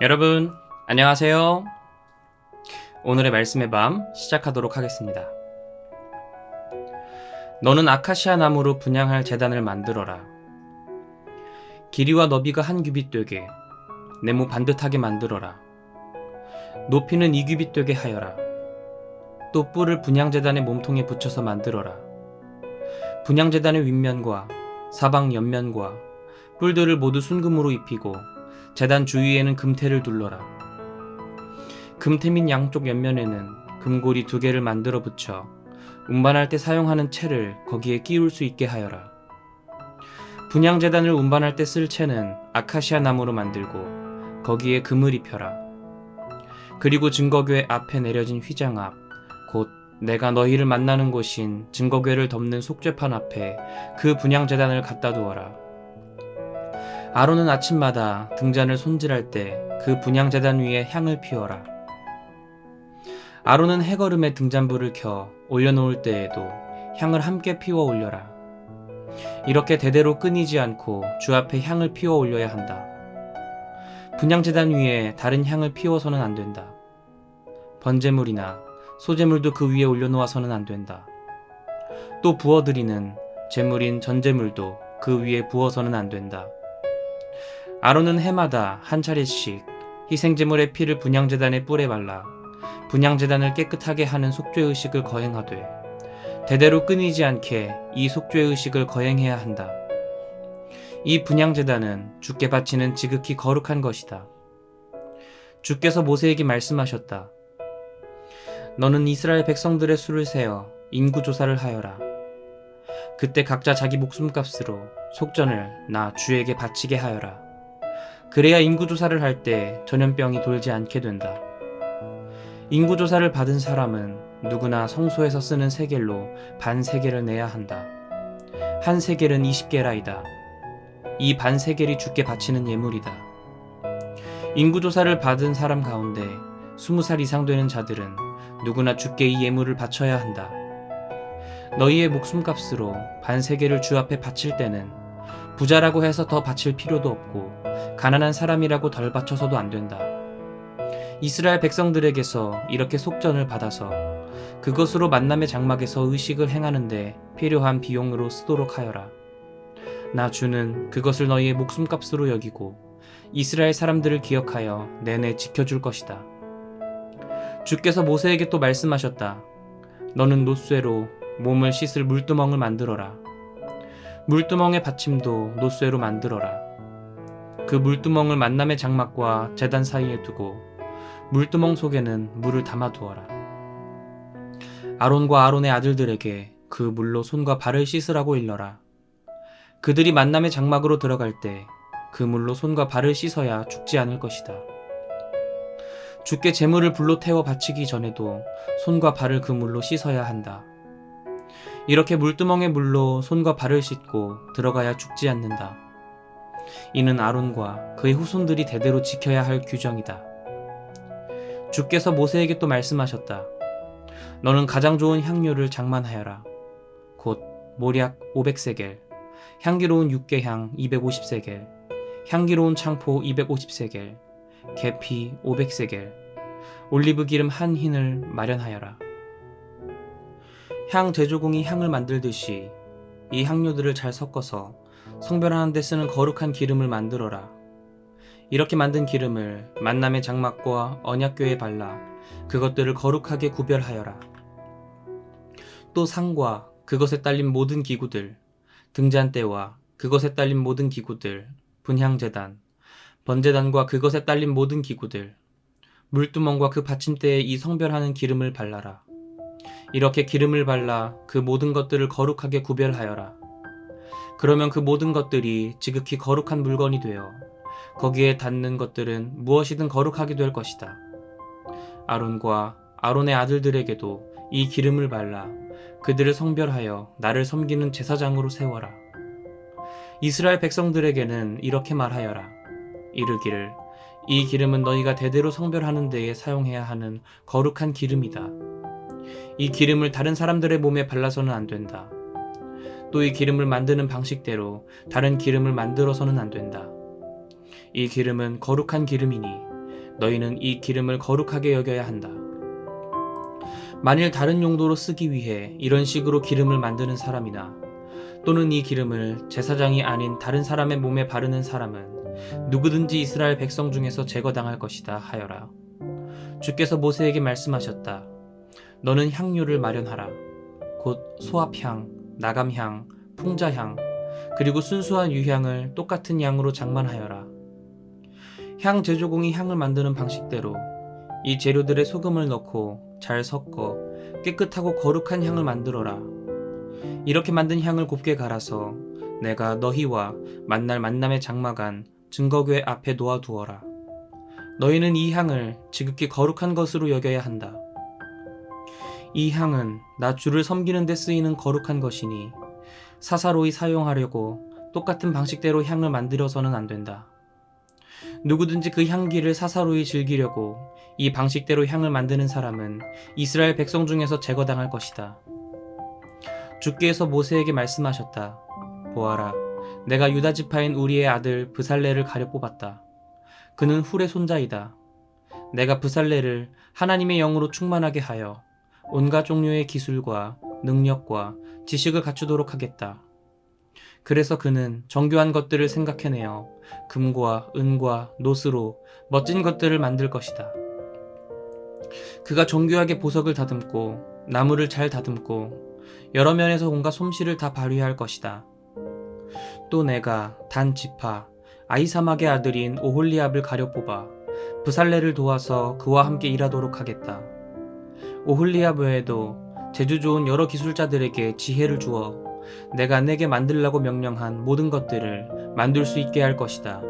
여러분, 안녕하세요. 오늘의 말씀의 밤 시작하도록 하겠습니다. 너는 아카시아 나무로 분향할 제단을 만들어라. 길이와 너비가 한 규빗 되게 네모 반듯하게 만들어라. 높이는 2규빗 되게 하여라. 또 뿔을 분향제단의 몸통에 붙여서 만들어라. 분향제단의 윗면과 사방 옆면과 뿔들을 모두 순금으로 입히고 제단 주위에는 금테를 둘러라. 금테 및 양쪽 옆면에는 금고리 2개를 만들어 붙여 운반할 때 사용하는 채를 거기에 끼울 수 있게 하여라. 분향제단을 운반할 때 쓸 채는 아카시아 나무로 만들고 거기에 금을 입혀라. 그리고 증거궤 앞에 내려진 휘장 앞, 곧 내가 너희를 만나는 곳인 증거궤를 덮는 속죄판 앞에 그 분향제단을 갖다 두어라. 아론은 아침마다 등잔을 손질할 때 그 분향제단 위에 향을 피워라. 아론은 해거름에 등잔불을 켜 올려놓을 때에도 향을 함께 피워 올려라. 이렇게 대대로 끊이지 않고 주 앞에 향을 피워 올려야 한다. 분향제단 위에 다른 향을 피워서는 안 된다. 번제물이나 소제물도 그 위에 올려놓아서는 안 된다. 또 부어드리는 제물인 전제물도 그 위에 부어서는 안 된다. 아론은 해마다 한 차례씩 희생제물의 피를 분향제단의 뿔에 발라 분향제단을 깨끗하게 하는 속죄의식을 거행하되 대대로 끊이지 않게 이 속죄의식을 거행해야 한다. 이 분향제단은 주께 바치는 지극히 거룩한 것이다. 주께서 모세에게 말씀하셨다. 너는 이스라엘 백성들의 수를 세어 인구조사를 하여라. 그때 각자 자기 목숨값으로 속전을 나 주에게 바치게 하여라. 그래야 인구조사를 할 때 전염병이 돌지 않게 된다. 인구조사를 받은 사람은 누구나 성소에서 쓰는 세겔로 반 세겔을 내야 한다. 한 세겔은 20게라이다. 이 반 세겔이 주께 바치는 예물이다. 인구조사를 받은 사람 가운데 20살 이상 되는 자들은 누구나 주께 이 예물을 바쳐야 한다. 너희의 목숨값으로 반 세겔을 주 앞에 바칠 때는 부자라고 해서 더 바칠 필요도 없고 가난한 사람이라고 덜 바쳐서도 안 된다. 이스라엘 백성들에게서 이렇게 속전을 받아서 그것으로 만남의 장막에서 의식을 행하는데 필요한 비용으로 쓰도록 하여라. 나 주는 그것을 너희의 목숨값으로 여기고 이스라엘 사람들을 기억하여 내내 지켜줄 것이다. 주께서 모세에게 또 말씀하셨다. 너는 놋쇠로 몸을 씻을 물두멍을 만들어라. 물두멍의 받침도 놋쇠로 만들어라. 그 물두멍을 만남의 장막과 제단 사이에 두고 물두멍 속에는 물을 담아두어라. 아론과 아론의 아들들에게 그 물로 손과 발을 씻으라고 일러라. 그들이 만남의 장막으로 들어갈 때 그 물로 손과 발을 씻어야 죽지 않을 것이다. 주께 제물을 불로 태워 바치기 전에도 손과 발을 그 물로 씻어야 한다. 이렇게 물두멍의 물로 손과 발을 씻고 들어가야 죽지 않는다. 이는 아론과 그의 후손들이 대대로 지켜야 할 규정이다. 주께서 모세에게 또 말씀하셨다. 너는 가장 좋은 향료를 장만하여라. 곧 모략 500세겔, 향기로운 육개향 250세겔, 향기로운 창포 250세겔, 계피 500세겔, 올리브 기름 한 흰을 마련하여라. 향 제조공이 향을 만들듯이 이 향료들을 잘 섞어서 성별하는 데 쓰는 거룩한 기름을 만들어라. 이렇게 만든 기름을 만남의 장막과 언약궤에 발라 그것들을 거룩하게 구별하여라. 또 상과 그것에 딸린 모든 기구들, 등잔대와 그것에 딸린 모든 기구들, 분향제단, 번제단과 그것에 딸린 모든 기구들, 물두멍과 그 받침대에 이 성별하는 기름을 발라라. 이렇게 기름을 발라 그 모든 것들을 거룩하게 구별하여라. 그러면 그 모든 것들이 지극히 거룩한 물건이 되어 거기에 닿는 것들은 무엇이든 거룩하게 될 것이다. 아론과 아론의 아들들에게도 이 기름을 발라 그들을 성별하여 나를 섬기는 제사장으로 세워라. 이스라엘 백성들에게는 이렇게 말하여라. 이르기를 이 기름은 너희가 대대로 성별하는 데에 사용해야 하는 거룩한 기름이다. 이 기름을 다른 사람들의 몸에 발라서는 안 된다. 또 이 기름을 만드는 방식대로 다른 기름을 만들어서는 안 된다. 이 기름은 거룩한 기름이니 너희는 이 기름을 거룩하게 여겨야 한다. 만일 다른 용도로 쓰기 위해 이런 식으로 기름을 만드는 사람이나 또는 이 기름을 제사장이 아닌 다른 사람의 몸에 바르는 사람은 누구든지 이스라엘 백성 중에서 제거당할 것이다 하여라. 주께서 모세에게 말씀하셨다. 너는 향료를 마련하라. 곧 소합향, 나감향, 풍자향, 그리고 순수한 유향을 똑같은 양으로 장만하여라. 향 제조공이 향을 만드는 방식대로 이 재료들에 소금을 넣고 잘 섞어 깨끗하고 거룩한 향을 만들어라. 이렇게 만든 향을 곱게 갈아서 내가 너희와 만날 만남의 장막안 증거궤 앞에 놓아두어라. 너희는 이 향을 지극히 거룩한 것으로 여겨야 한다. 이 향은 나 주를 섬기는 데 쓰이는 거룩한 것이니 사사로이 사용하려고 똑같은 방식대로 향을 만들어서는 안 된다. 누구든지 그 향기를 사사로이 즐기려고 이 방식대로 향을 만드는 사람은 이스라엘 백성 중에서 제거당할 것이다. 주께서 모세에게 말씀하셨다. 보아라, 내가 유다 지파인 우리의 아들 브살레를 가려 뽑았다. 그는 훌의 손자이다. 내가 브살레를 하나님의 영으로 충만하게 하여 온갖 종류의 기술과 능력과 지식을 갖추도록 하겠다. 그래서 그는 정교한 것들을 생각해내어 금과 은과 노스로 멋진 것들을 만들 것이다. 그가 정교하게 보석을 다듬고 나무를 잘 다듬고 여러 면에서 온갖 솜씨를 다 발휘할 것이다. 또 내가 단 지파 아히사막의 아들인 오홀리압을 가려 뽑아 브살레를 도와서 그와 함께 일하도록 하겠다. 오홀리압 외에도 재주 좋은 여러 기술자들에게 지혜를 주어 내가 내게 만들라고 명령한 모든 것들을 만들 수 있게 할 것이다.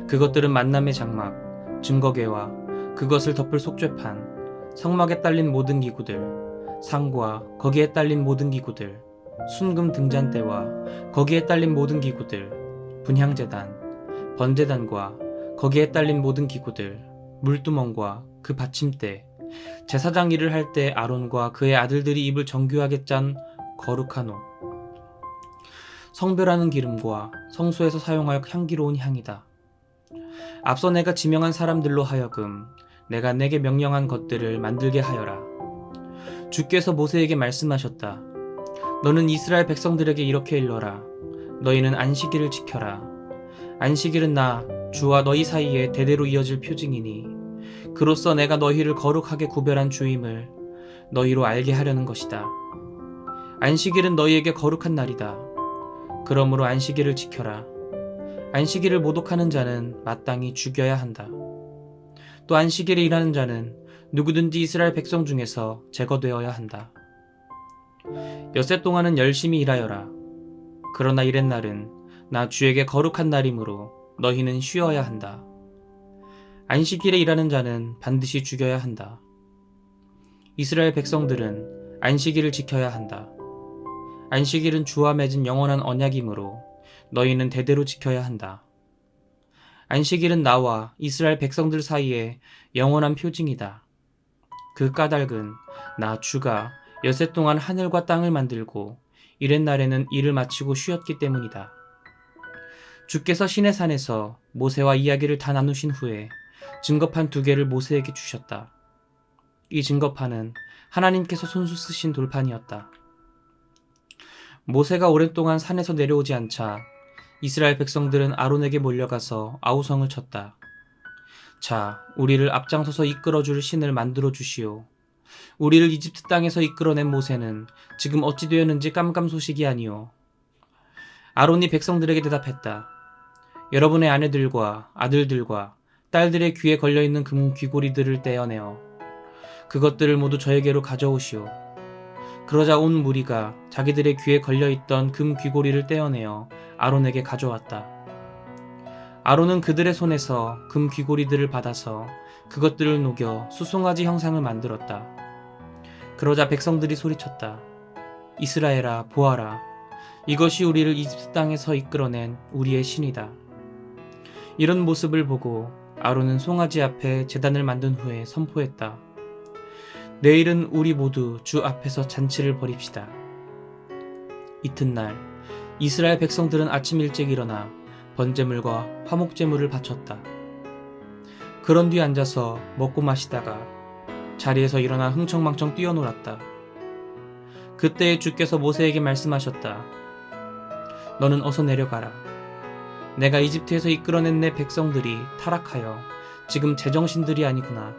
그것들은 만남의 장막, 증거궤와 그것을 덮을 속죄판, 성막에 딸린 모든 기구들, 상과 거기에 딸린 모든 기구들, 순금 등잔대와 거기에 딸린 모든 기구들, 분향제단, 번제단과 거기에 딸린 모든 기구들, 물두멍과 그 받침대, 제사장 일을 할 때 아론과 그의 아들들이 입을 정교하게 짠 거룩한 옷, 성별하는 기름과 성소에서 사용할 향기로운 향이다. 앞서 내가 지명한 사람들로 하여금 내가 내게 명령한 것들을 만들게 하여라. 주께서 모세에게 말씀하셨다. 너는 이스라엘 백성들에게 이렇게 일러라. 너희는 안식일을 지켜라. 안식일은 나 주와 너희 사이에 대대로 이어질 표징이니 그로써 내가 너희를 거룩하게 구별한 주임을 너희로 알게 하려는 것이다. 안식일은 너희에게 거룩한 날이다. 그러므로 안식일을 지켜라. 안식일을 모독하는 자는 마땅히 죽여야 한다. 또 안식일에 일하는 자는 누구든지 이스라엘 백성 중에서 제거되어야 한다. 엿새 동안은 열심히 일하여라. 그러나 이렛날은 나 주에게 거룩한 날이므로 너희는 쉬어야 한다. 안식일에 일하는 자는 반드시 죽여야 한다. 이스라엘 백성들은 안식일을 지켜야 한다. 안식일은 주와 맺은 영원한 언약이므로 너희는 대대로 지켜야 한다. 안식일은 나와 이스라엘 백성들 사이에 영원한 표징이다. 그 까닭은 나 주가 엿새 동안 하늘과 땅을 만들고 이렛날에는 일을 마치고 쉬었기 때문이다. 주께서 시내산에서 모세와 이야기를 다 나누신 후에 증거판 2개를 모세에게 주셨다. 이 증거판은 하나님께서 손수 쓰신 돌판이었다. 모세가 오랫동안 산에서 내려오지 않자 이스라엘 백성들은 아론에게 몰려가서 아우성을 쳤다. 자, 우리를 앞장서서 이끌어줄 신을 만들어 주시오. 우리를 이집트 땅에서 이끌어낸 모세는 지금 어찌 되었는지 깜깜소식이 아니오. 아론이 백성들에게 대답했다. 여러분의 아내들과 아들들과 딸들의 귀에 걸려있는 금 귀고리들을 떼어내어 그것들을 모두 저에게로 가져오시오. 그러자 온 무리가 자기들의 귀에 걸려있던 금 귀고리를 떼어내어 아론에게 가져왔다. 아론은 그들의 손에서 금 귀고리들을 받아서 그것들을 녹여 수송아지 형상을 만들었다. 그러자 백성들이 소리쳤다. 이스라엘아, 보아라. 이것이 우리를 이집트 땅에서 이끌어낸 우리의 신이다. 이런 모습을 보고 아론은 송아지 앞에 제단을 만든 후에 선포했다. 내일은 우리 모두 주 앞에서 잔치를 벌입시다. 이튿날 이스라엘 백성들은 아침 일찍 일어나 번제물과 화목제물을 바쳤다. 그런 뒤 앉아서 먹고 마시다가 자리에서 일어나 흥청망청 뛰어놀았다. 그때에 주께서 모세에게 말씀하셨다. 너는 어서 내려가라. 내가 이집트에서 이끌어낸 내 백성들이 타락하여 지금 제정신들이 아니구나.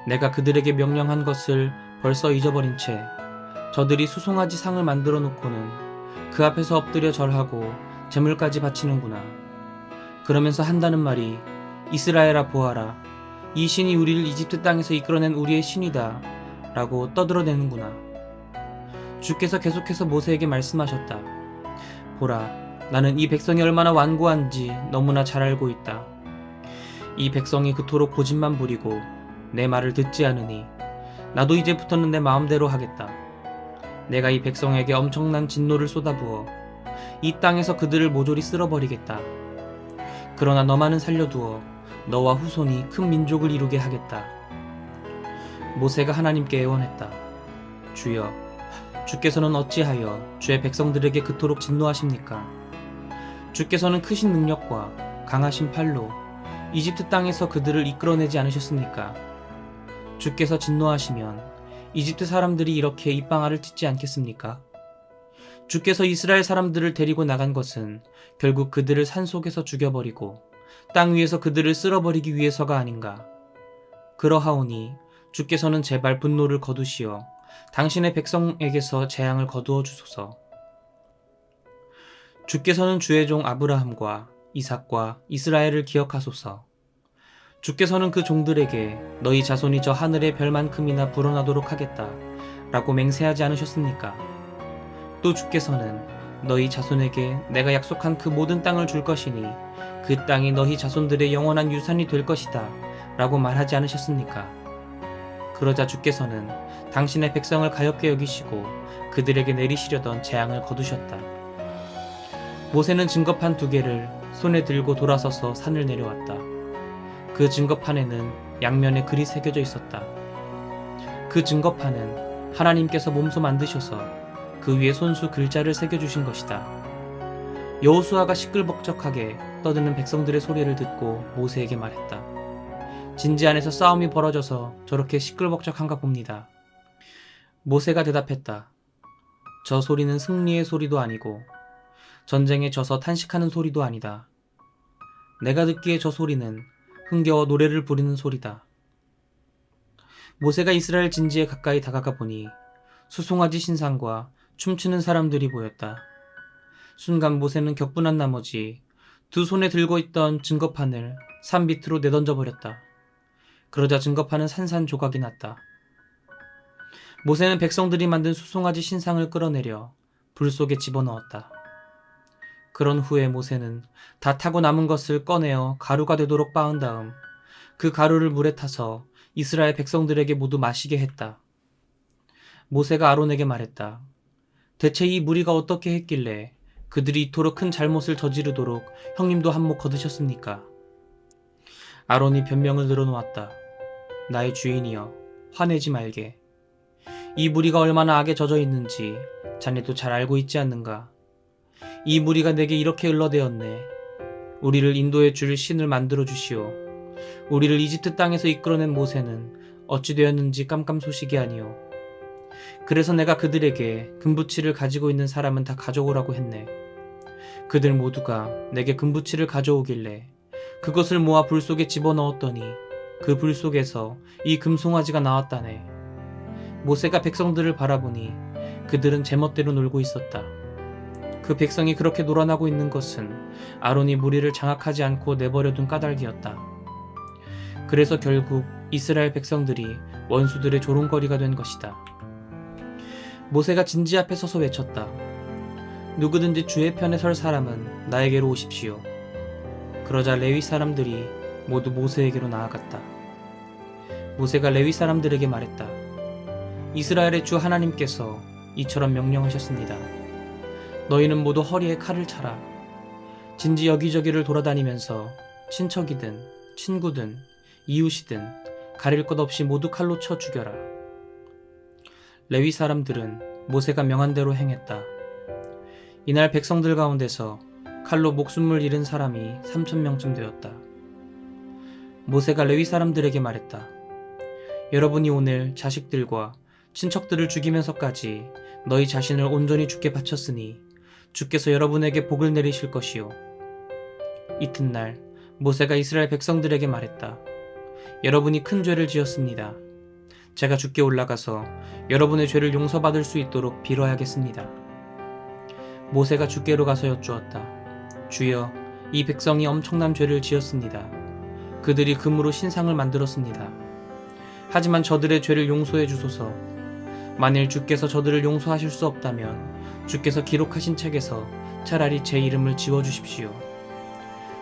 내가 그들에게 명령한 것을 벌써 잊어버린 채 저들이 수송아지 상을 만들어 놓고는 그 앞에서 엎드려 절하고 제물까지 바치는구나. 그러면서 한다는 말이 이스라엘아 보아라. 이 신이 우리를 이집트 땅에서 이끌어낸 우리의 신이다 라고 떠들어대는구나. 주께서 계속해서 모세에게 말씀하셨다. 보라, 나는 이 백성이 얼마나 완고한지 너무나 잘 알고 있다. 이 백성이 그토록 고집만 부리고 내 말을 듣지 않으니 나도 이제부터는 내 마음대로 하겠다. 내가 이 백성에게 엄청난 진노를 쏟아부어 이 땅에서 그들을 모조리 쓸어버리겠다. 그러나 너만은 살려두어 너와 후손이 큰 민족을 이루게 하겠다. 모세가 하나님께 애원했다. 주여, 주께서는 어찌하여 주의 백성들에게 그토록 진노하십니까? 주께서는 크신 능력과 강하신 팔로 이집트 땅에서 그들을 이끌어내지 않으셨습니까? 주께서 진노하시면 이집트 사람들이 이렇게 입방아를 찢지 않겠습니까? 주께서 이스라엘 사람들을 데리고 나간 것은 결국 그들을 산속에서 죽여버리고 땅 위에서 그들을 쓸어버리기 위해서가 아닌가. 그러하오니 주께서는 제발 분노를 거두시어 당신의 백성에게서 재앙을 거두어 주소서. 주께서는 주의 종 아브라함과 이삭과 이스라엘을 기억하소서. 주께서는 그 종들에게 너희 자손이 저 하늘의 별만큼이나 불어나도록 하겠다 라고 맹세하지 않으셨습니까? 또 주께서는 너희 자손에게 내가 약속한 그 모든 땅을 줄 것이니 그 땅이 너희 자손들의 영원한 유산이 될 것이다 라고 말하지 않으셨습니까? 그러자 주께서는 당신의 백성을 가엾게 여기시고 그들에게 내리시려던 재앙을 거두셨다. 모세는 증거판 2개를 손에 들고 돌아서서 산을 내려왔다. 그 증거판에는 양면에 글이 새겨져 있었다. 그 증거판은 하나님께서 몸소 만드셔서 그 위에 손수 글자를 새겨주신 것이다. 여호수아가 시끌벅적하게 떠드는 백성들의 소리를 듣고 모세에게 말했다. 진지 안에서 싸움이 벌어져서 저렇게 시끌벅적한가 봅니다. 모세가 대답했다. 저 소리는 승리의 소리도 아니고 전쟁에 져서 탄식하는 소리도 아니다. 내가 듣기에 저 소리는 흥겨워 노래를 부르는 소리다. 모세가 이스라엘 진지에 가까이 다가가 보니 수송아지 신상과 춤추는 사람들이 보였다. 순간 모세는 격분한 나머지 2 손에 들고 있던 증거판을 산 밑으로 내던져 버렸다. 그러자 증거판은 산산조각이 났다. 모세는 백성들이 만든 수송아지 신상을 끌어내려 불 속에 집어넣었다. 그런 후에 모세는 다 타고 남은 것을 꺼내어 가루가 되도록 빻은 다음 그 가루를 물에 타서 이스라엘 백성들에게 모두 마시게 했다. 모세가 아론에게 말했다. 대체 이 무리가 어떻게 했길래 그들이 이토록 큰 잘못을 저지르도록 형님도 한몫 거두셨습니까? 아론이 변명을 늘어놓았다. 나의 주인이여, 화내지 말게. 이 무리가 얼마나 악에 젖어 있는지 자네도 잘 알고 있지 않는가? 이 무리가 내게 이렇게 흘러대었네. 우리를 인도해 줄 신을 만들어 주시오. 우리를 이집트 땅에서 이끌어낸 모세는 어찌 되었는지 깜깜소식이 아니오. 그래서 내가 그들에게 금부치를 가지고 있는 사람은 다 가져오라고 했네. 그들 모두가 내게 금부치를 가져오길래 그것을 모아 불 속에 집어넣었더니 그 불 속에서 이 금송아지가 나왔다네. 모세가 백성들을 바라보니 그들은 제멋대로 놀고 있었다. 그 백성이 그렇게 놀아나고 있는 것은 아론이 무리를 장악하지 않고 내버려둔 까닭이었다. 그래서 결국 이스라엘 백성들이 원수들의 조롱거리가 된 것이다. 모세가 진지 앞에 서서 외쳤다. 누구든지 주의 편에 설 사람은 나에게로 오십시오. 그러자 레위 사람들이 모두 모세에게로 나아갔다. 모세가 레위 사람들에게 말했다. 이스라엘의 주 하나님께서 이처럼 명령하셨습니다. 너희는 모두 허리에 칼을 차라. 진지 여기저기를 돌아다니면서 친척이든 친구든 이웃이든 가릴 것 없이 모두 칼로 쳐 죽여라. 레위 사람들은 모세가 명한 대로 행했다. 이날 백성들 가운데서 칼로 목숨을 잃은 사람이 3,000명쯤 되었다. 모세가 레위 사람들에게 말했다. 여러분이 오늘 자식들과 친척들을 죽이면서까지 너희 자신을 온전히 주께 바쳤으니 주께서 여러분에게 복을 내리실 것이요. 이튿날 모세가 이스라엘 백성들에게 말했다. 여러분이 큰 죄를 지었습니다. 제가 주께 올라가서 여러분의 죄를 용서받을 수 있도록 빌어야겠습니다. 모세가 주께로 가서 여쭈었다. 주여, 이 백성이 엄청난 죄를 지었습니다. 그들이 금으로 신상을 만들었습니다. 하지만 저들의 죄를 용서해 주소서. 만일 주께서 저들을 용서하실 수 없다면 주께서 기록하신 책에서 차라리 제 이름을 지워주십시오.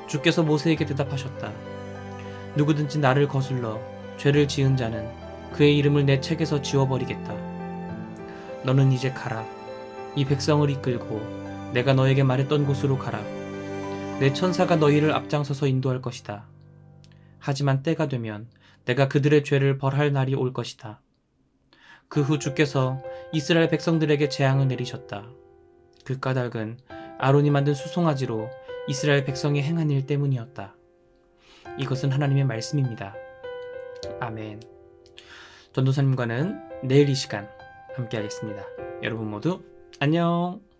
주께서 모세에게 대답하셨다. 누구든지 나를 거슬러 죄를 지은 자는 그의 이름을 내 책에서 지워버리겠다. 너는 이제 가라. 이 백성을 이끌고 내가 너에게 말했던 곳으로 가라. 내 천사가 너희를 앞장서서 인도할 것이다. 하지만 때가 되면 내가 그들의 죄를 벌할 날이 올 것이다. 그 후 주께서 이스라엘 백성들에게 재앙을 내리셨다. 그 까닭은 아론이 만든 수송아지로 이스라엘 백성이 행한 일 때문이었다. 이것은 하나님의 말씀입니다. 아멘. 전도사님과는 내일 이 시간 함께 하겠습니다. 여러분 모두 안녕.